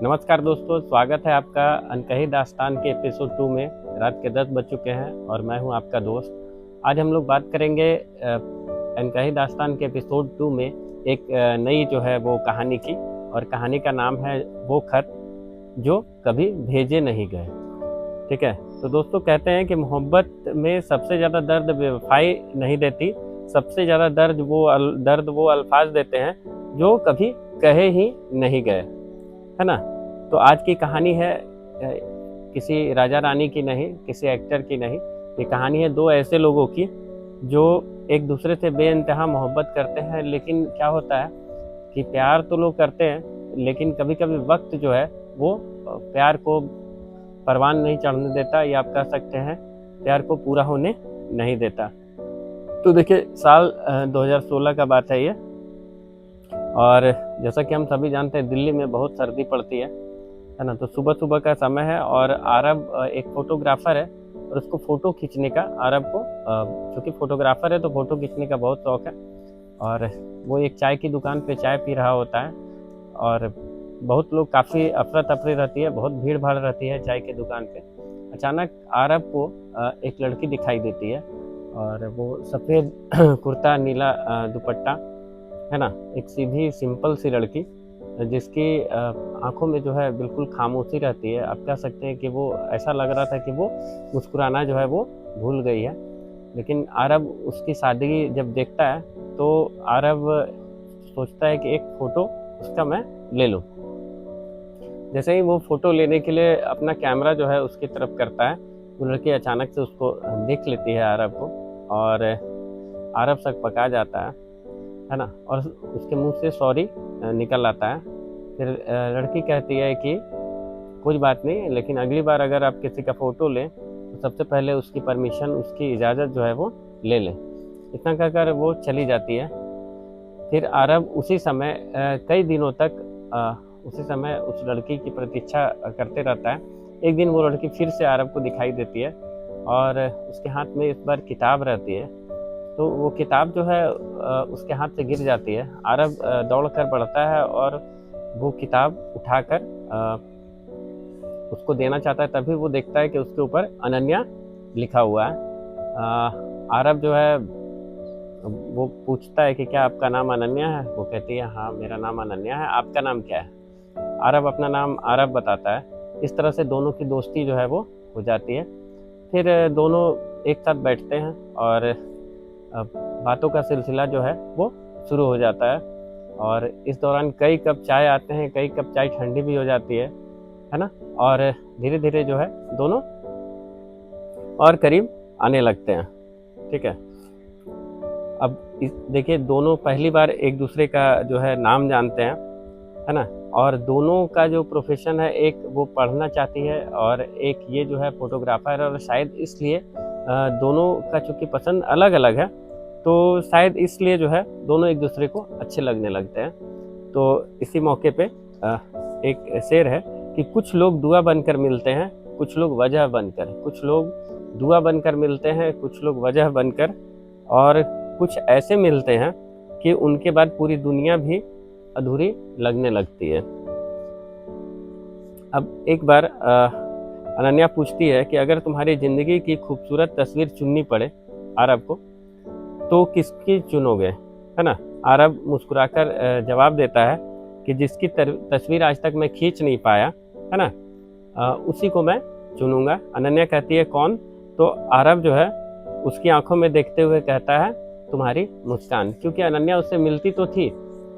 नमस्कार दोस्तों, स्वागत है आपका अनकही दास्तान के एपिसोड 2 में। रात के 10 बज चुके हैं और मैं हूं आपका दोस्त। आज हम लोग बात करेंगे अनकही दास्तान के एपिसोड 2 में एक नई जो है वो कहानी की, और कहानी का नाम है वो खत जो कभी भेजे नहीं गए। ठीक है, तो दोस्तों कहते हैं कि मोहब्बत में सबसे ज़्यादा दर्द बेवफाई नहीं देती, सबसे ज़्यादा दर्द वो अल्फाज देते हैं जो कभी कहे ही नहीं गए, है ना। तो आज की कहानी है किसी राजा रानी की नहीं, किसी एक्टर की नहीं। ये कहानी है दो ऐसे लोगों की जो एक दूसरे से बेइंतहा मोहब्बत करते हैं, लेकिन क्या होता है कि प्यार तो लोग करते हैं, लेकिन कभी कभी वक्त जो है वो प्यार को परवान नहीं चढ़ने देता, या आप कह सकते हैं प्यार को पूरा होने नहीं देता। तो देखिए, साल 2016 का बात है ये, और जैसा कि हम सभी जानते हैं दिल्ली में बहुत सर्दी पड़ती है ना। तो सुबह सुबह का समय है और आरब एक फोटोग्राफर है, और उसको फ़ोटो खींचने का, आरब को चूँकि फोटोग्राफर है तो फ़ोटो खींचने का बहुत शौक़ है। और वो एक चाय की दुकान पे चाय पी रहा होता है, और बहुत लोग, काफ़ी अफरा तफरी रहती है, बहुत भीड़ भाड़ रहती है चाय की दुकान पे। अचानक आरब को एक लड़की दिखाई देती है, और वो सफ़ेद कुर्ता, नीला दुपट्टा, है ना। एक सीधी सिंपल सी लड़की जिसकी आंखों में जो है बिल्कुल खामोशी रहती है। आप कह सकते हैं कि वो, ऐसा लग रहा था कि वो मुस्कुराना जो है वो भूल गई है। लेकिन आरब उसकी सादगी जब देखता है तो आरब सोचता है कि एक फ़ोटो उसका मैं ले लूँ। जैसे ही वो फ़ोटो लेने के लिए अपना कैमरा जो है उसकी तरफ करता है, वो लड़की अचानक से उसको देख लेती है आरब को, और आरब सकपका जाता है ना, और उसके मुंह से सॉरी निकल आता है। फिर लड़की कहती है कि कुछ बात नहीं, लेकिन अगली बार अगर आप किसी का फ़ोटो लें तो सबसे पहले उसकी परमिशन, उसकी इजाज़त जो है वो ले लें। इतना कहकर वो चली जाती है। फिर आरब उसी समय कई दिनों तक उसी समय उस लड़की की प्रतीक्षा करते रहता है। एक दिन वो लड़की फिर से आरब को दिखाई देती है, और उसके हाथ में इस बार किताब रहती है। तो वो किताब जो है उसके हाथ से गिर जाती है। आरब दौड़ कर बढ़ता है और वो किताब उठाकर उसको देना चाहता है, तभी वो देखता है कि उसके ऊपर अनन्या लिखा हुआ है। आरब जो है वो पूछता है कि क्या आपका नाम अनन्या है? वो कहती है हाँ, मेरा नाम अनन्या है। आपका नाम क्या है? आरब अपना नाम आरब बताता है। इस तरह से दोनों की दोस्ती जो है वो हो जाती है। फिर दोनों एक साथ बैठते हैं और बातों का सिलसिला जो है वो शुरू हो जाता है, और इस दौरान कई कप चाय आते हैं, कई कप चाय ठंडी भी हो जाती है ना। और धीरे धीरे जो है दोनों और करीब आने लगते हैं। ठीक है, अब देखिए, दोनों पहली बार एक दूसरे का जो है नाम जानते हैं, है ना। और दोनों का जो प्रोफेशन है, एक वो पढ़ना चाहती है और एक ये जो है फोटोग्राफर है, और शायद इसलिए दोनों का चूँकि पसंद अलग अलग है, तो शायद इसलिए जो है दोनों एक दूसरे को अच्छे लगने लगते हैं। तो इसी मौके पे एक शेर है कि कुछ लोग दुआ बनकर मिलते हैं, कुछ लोग वजह बनकर, कुछ लोग दुआ बनकर मिलते हैं, कुछ लोग वजह बनकर, और कुछ ऐसे मिलते हैं कि उनके बाद पूरी दुनिया भी अधूरी लगने लगती है। अब एक बार अनन्या पूछती है कि अगर तुम्हारी ज़िंदगी की खूबसूरत तस्वीर चुननी पड़े आरब को, तो किसकी चुनोगे, है ना। आरब मुस्कुराकर जवाब देता है कि जिसकी तस्वीर आज तक मैं खींच नहीं पाया, है ना, उसी को मैं चुनूंगा। अनन्या कहती है कौन? तो आरब जो है उसकी आंखों में देखते हुए कहता है तुम्हारी मुस्कान। क्योंकि अनन्या उससे मिलती तो थी,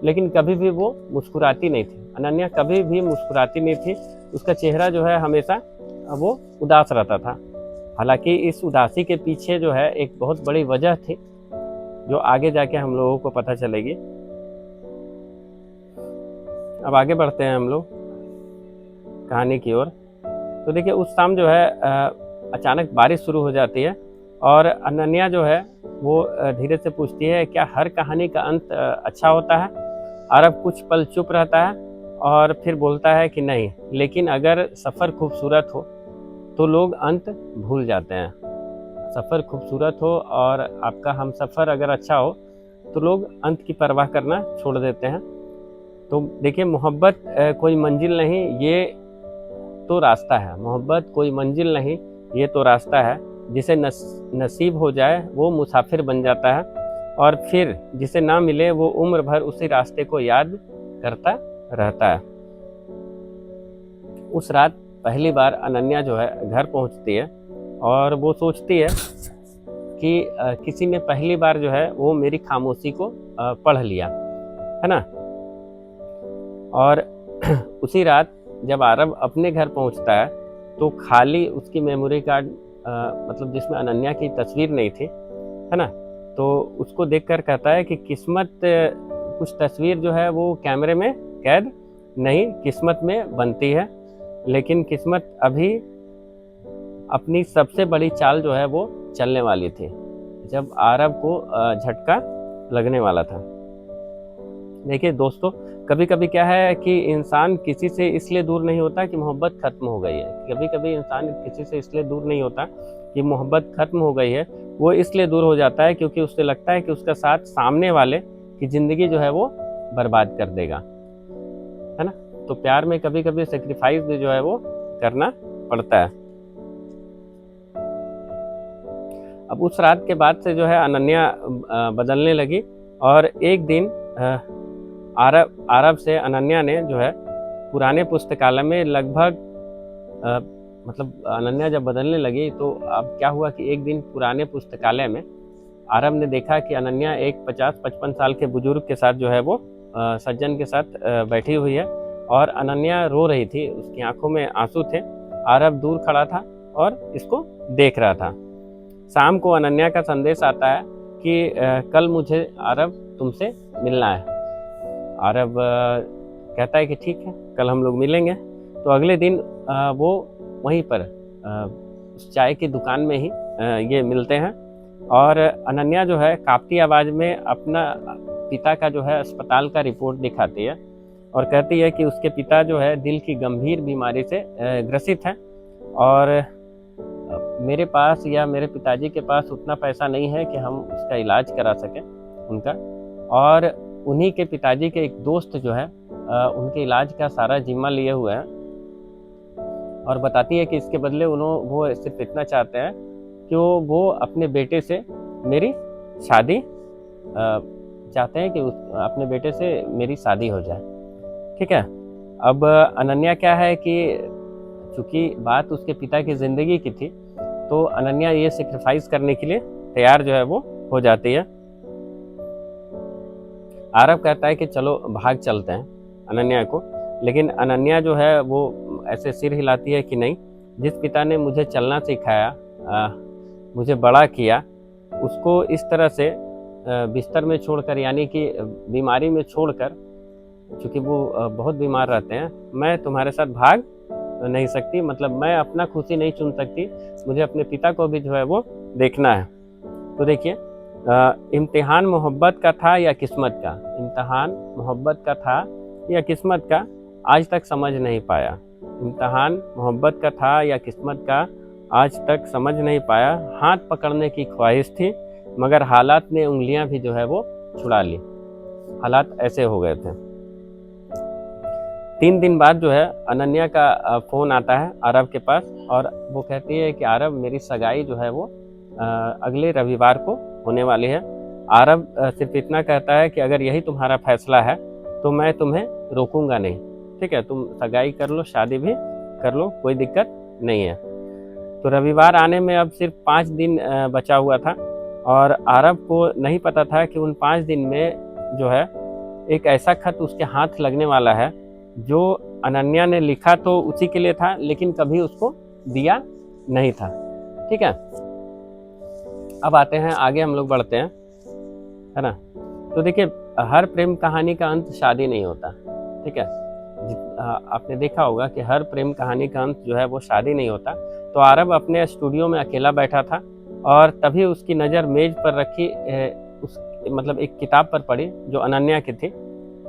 लेकिन कभी भी वो मुस्कुराती नहीं थी। अनन्या कभी भी मुस्कुराती नहीं थी, उसका चेहरा जो है हमेशा वो उदास रहता था। हालांकि इस उदासी के पीछे जो है एक बहुत बड़ी वजह थी, जो आगे जाके हम लोगों को पता चलेगी। अब आगे बढ़ते हैं हम लोग कहानी की ओर। तो देखिए, उस शाम जो है अचानक बारिश शुरू हो जाती है, और अनन्या जो है वो धीरे से पूछती है क्या हर कहानी का अंत अच्छा होता है? अरब कुछ पल चुप रहता है और फिर बोलता है कि नहीं, लेकिन अगर सफ़र खूबसूरत हो तो लोग अंत भूल जाते हैं। सफ़र खूबसूरत हो और आपका हम सफ़र अगर अच्छा हो तो लोग अंत की परवाह करना छोड़ देते हैं। तो देखिए, मोहब्बत कोई मंजिल नहीं, ये तो रास्ता है। मोहब्बत कोई मंजिल नहीं, ये तो रास्ता है। जिसे नसीब हो जाए वो मुसाफिर बन जाता है, और फिर जिसे ना मिले वो उम्र भर उसी रास्ते को याद करता रहता है। उस रात पहली बार अनन्या जो है घर पहुंचती है, और वो सोचती है कि किसी ने पहली बार जो है वो मेरी खामोशी को पढ़ लिया है ना। और उसी रात जब आरव अपने घर पहुंचता है तो खाली उसकी मेमोरी कार्ड, मतलब जिसमें अनन्या की तस्वीर नहीं थी, है ना, तो उसको देखकर कहता है कि किस्मत, कुछ तस्वीर जो है वो कैमरे में कैद नहीं, किस्मत में बनती है। लेकिन किस्मत अभी अपनी सबसे बड़ी चाल जो है वो चलने वाली थी, जब आरव को झटका लगने वाला था। देखिए दोस्तों, कभी कभी क्या है कि इंसान किसी से इसलिए दूर नहीं होता कि मोहब्बत खत्म हो गई है। कभी कभी इंसान किसी से इसलिए दूर नहीं होता कि मोहब्बत खत्म हो गई है, वो इसलिए दूर हो जाता है क्योंकि उससे लगता है कि उसका साथ सामने वाले की ज़िंदगी जो है वो बर्बाद कर देगा, है ना। तो प्यार में कभी कभी सेक्रीफाइस भी जो है वो करना पड़ता है। अब उस रात के बाद से जो है अनन्या बदलने लगी, और एक दिन आरव से अनन्या ने जो है पुराने पुस्तकालय में लगभग, मतलब अनन्या जब बदलने लगी तो अब क्या हुआ कि एक दिन पुराने पुस्तकालय में आरव ने देखा कि अनन्या एक 50-55 साल के बुजुर्ग के साथ जो है वो सज्जन के साथ बैठी हुई है, और अनन्या रो रही थी, उसकी आंखों में आंसू थे। आरव दूर खड़ा था और इसको देख रहा था। शाम को अनन्या का संदेश आता है कि कल मुझे आरव तुमसे मिलना है। आरव कहता है कि ठीक है, कल हम लोग मिलेंगे। तो अगले दिन वो वहीं पर उस चाय की दुकान में ही ये मिलते हैं, और अनन्या जो है कांपती आवाज़ में अपना पिता का जो है अस्पताल का रिपोर्ट दिखाती है, और कहती है कि उसके पिता जो है दिल की गंभीर बीमारी से ग्रसित हैं, और मेरे पास या मेरे पिताजी के पास उतना पैसा नहीं है कि हम उसका इलाज करा सकें उनका। और उन्हीं के पिताजी के एक दोस्त जो है उनके इलाज का सारा जिम्मा लिए हुए हैं, और बताती है कि इसके बदले वो सिर्फ इतना चाहते हैं कि वो अपने बेटे से मेरी शादी चाहते हैं कि अपने बेटे से मेरी शादी हो जाए। ठीक है। अब अनन्या क्या है कि चूंकि बात उसके पिता की ज़िंदगी की थी, तो अनन्या ये सेक्रीफाइस करने के लिए तैयार जो है वो हो जाती है। आरव कहता है कि चलो भाग चलते हैं अनन्या को, लेकिन अनन्या जो है वो ऐसे सिर हिलाती है कि नहीं, जिस पिता ने मुझे चलना सिखाया, मुझे बड़ा किया, उसको इस तरह से बिस्तर में छोड़कर, यानी कि बीमारी में छोड़कर, चूँकि वो बहुत बीमार रहते हैं, मैं तुम्हारे साथ भाग नहीं सकती। मतलब मैं अपना खुशी नहीं चुन सकती, मुझे अपने पिता को भी जो है वो देखना है। तो देखिए, इम्तिहान मोहब्बत का था या किस्मत का, इम्तिहान मोहब्बत का था या किस्मत का, आज तक समझ नहीं पाया। इम्तिहान मोहब्बत का था या किस्मत का, आज तक समझ नहीं पाया। हाथ पकड़ने की ख्वाहिश थी, मगर हालात ने उंगलियां भी जो है वो छुड़ा ली। हालात ऐसे हो गए थे। 3 दिन बाद जो है अनन्या का फ़ोन आता है आरव के पास, और वो कहती है कि आरव, मेरी सगाई जो है वो अगले रविवार को होने वाली है। आरव सिर्फ इतना कहता है कि अगर यही तुम्हारा फैसला है तो मैं तुम्हें रोकूंगा नहीं। ठीक है, तुम सगाई कर लो, शादी भी कर लो, कोई दिक्कत नहीं है। तो रविवार आने में अब सिर्फ 5 दिन बचा हुआ था, और आरव को नहीं पता था कि उन 5 दिन में जो है एक ऐसा खत उसके हाथ लगने वाला है जो अनन्या ने लिखा तो उसी के लिए था, लेकिन कभी उसको दिया नहीं था। ठीक है, अब आते हैं आगे, हम लोग बढ़ते हैं, है ना। तो देखिए, हर प्रेम कहानी का अंत शादी नहीं होता। ठीक है, आपने देखा होगा कि हर प्रेम कहानी का अंत जो है वो शादी नहीं होता। तो आरव अपने स्टूडियो में अकेला बैठा था, और तभी उसकी नज़र मेज पर रखी मतलब एक किताब पर पड़ी जो अनन्या की थी,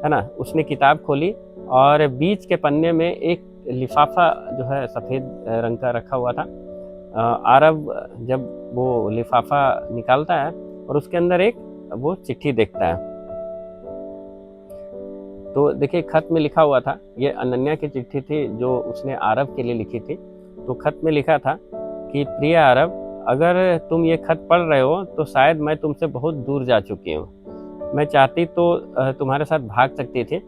है ना। उसने किताब खोली, और बीच के पन्ने में एक लिफाफा जो है सफ़ेद रंग का रखा हुआ था। आरव जब वो लिफाफा निकालता है और उसके अंदर एक वो चिट्ठी देखता है। तो देखिए खत में लिखा हुआ था, ये अनन्या की चिट्ठी थी जो उसने आरव के लिए लिखी थी। तो खत में लिखा था कि प्रिय आरव, अगर तुम ये खत पढ़ रहे हो तो शायद मैं तुमसे बहुत दूर जा चुकी हूँ। मैं चाहती तो तुम्हारे साथ भाग सकती थी,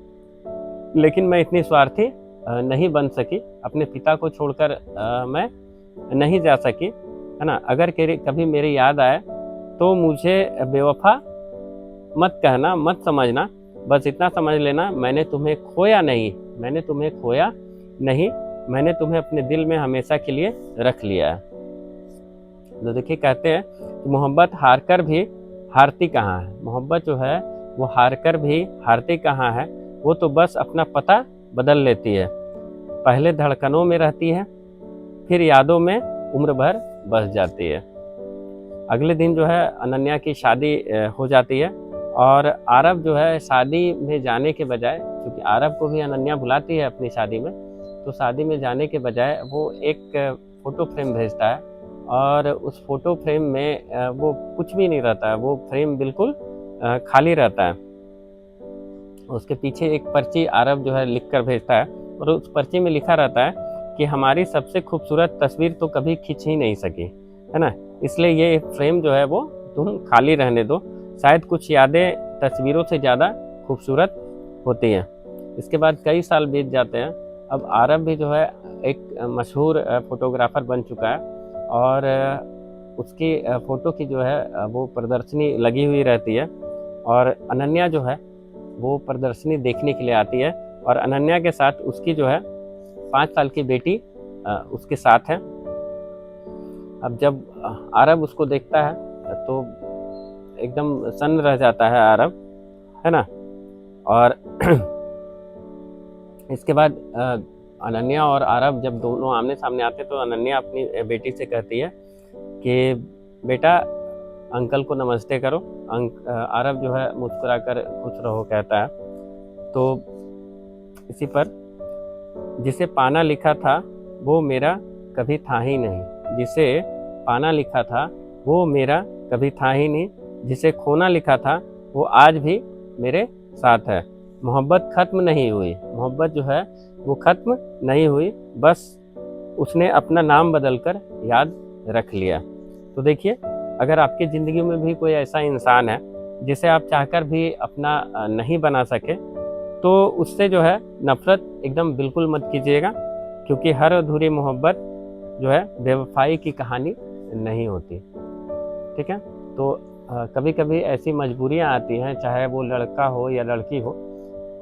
लेकिन मैं इतनी स्वार्थी नहीं बन सकी। अपने पिता को छोड़कर मैं नहीं जा सकी, है ना। अगर कभी मेरी याद आए तो मुझे बेवफा मत कहना, मत समझना। बस इतना समझ लेना, मैंने तुम्हें खोया नहीं, मैंने तुम्हें खोया नहीं, मैंने तुम्हें अपने दिल में हमेशा के लिए रख लिया है। तो देखिए कहते हैं कि मोहब्बत हारकर भी हारती कहाँ है। मोहब्बत जो है वो हारकर भी हारती कहाँ है, वो तो बस अपना पता बदल लेती है। पहले धड़कनों में रहती है, फिर यादों में उम्र भर बस जाती है। अगले दिन जो है अनन्या की शादी हो जाती है, और आरव जो है शादी में जाने के बजाय, क्योंकि आरव को भी अनन्या बुलाती है अपनी शादी में, तो शादी में जाने के बजाय वो एक फ़ोटो फ्रेम भेजता है, और उस फोटो फ्रेम में वो कुछ भी नहीं रहता है, वो फ्रेम बिल्कुल खाली रहता है। उसके पीछे एक पर्ची आरव जो है लिख कर भेजता है, और उस पर्ची में लिखा रहता है कि हमारी सबसे खूबसूरत तस्वीर तो कभी खींच ही नहीं सकी, है ना, इसलिए ये फ्रेम जो है वो तुम खाली रहने दो। शायद कुछ यादें तस्वीरों से ज़्यादा खूबसूरत होती हैं। इसके बाद कई साल बीत जाते हैं। अब आरव भी जो है एक मशहूर फोटोग्राफर बन चुका है, और उसकी फ़ोटो की जो है वो प्रदर्शनी लगी हुई रहती है, और अनन्या जो है वो प्रदर्शनी देखने के लिए आती है, और अनन्या के साथ उसकी जो है 5 साल की बेटी उसके साथ है। अब जब आरव उसको देखता है तो एकदम सन्न रह जाता है आरव, है ना। और इसके बाद अनन्या और आरव जब दोनों आमने सामने आते तो अनन्या अपनी बेटी से कहती है कि बेटा अंकल को नमस्ते करो। आरव जो है मुस्कुराकर खुश रहो कहता है। तो इसी पर, जिसे पाना लिखा था वो मेरा कभी था ही नहीं, जिसे पाना लिखा था वो मेरा कभी था ही नहीं, जिसे खोना लिखा था वो आज भी मेरे साथ है। मोहब्बत खत्म नहीं हुई, मोहब्बत जो है वो खत्म नहीं हुई, बस उसने अपना नाम बदलकर याद रख लिया। तो देखिए, अगर आपकी ज़िंदगी में भी कोई ऐसा इंसान है जिसे आप चाहकर भी अपना नहीं बना सके, तो उससे जो है नफ़रत एकदम बिल्कुल मत कीजिएगा, क्योंकि हर अधूरी मोहब्बत जो है बेवफाई की कहानी नहीं होती। ठीक है। तो कभी कभी ऐसी मजबूरियां आती हैं, चाहे वो लड़का हो या लड़की हो,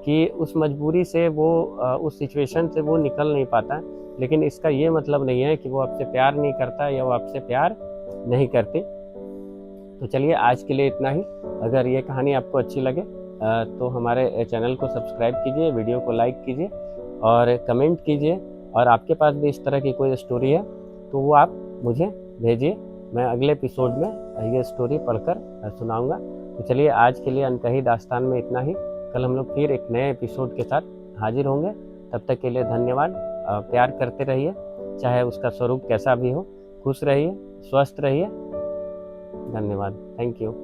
कि उस मजबूरी से वो उस सिचुएशन से वो निकल नहीं पाता, लेकिन इसका ये मतलब नहीं है कि वो आपसे प्यार नहीं करता या वो आपसे प्यार नहीं करती। तो चलिए आज के लिए इतना ही। अगर ये कहानी आपको अच्छी लगे तो हमारे चैनल को सब्सक्राइब कीजिए, वीडियो को लाइक कीजिए और कमेंट कीजिए, और आपके पास भी इस तरह की कोई स्टोरी है तो वो आप मुझे भेजिए। मैं अगले एपिसोड में ये स्टोरी पढ़कर सुनाऊंगा। तो चलिए आज के लिए अनकही दास्तान में इतना ही। कल हम लोग फिर एक नए एपिसोड के साथ हाजिर होंगे। तब तक के लिए धन्यवाद। प्यार करते रहिए, चाहे उसका स्वरूप कैसा भी हो। खुश रहिए, स्वस्थ रहिए। धन्यवाद। Thank you.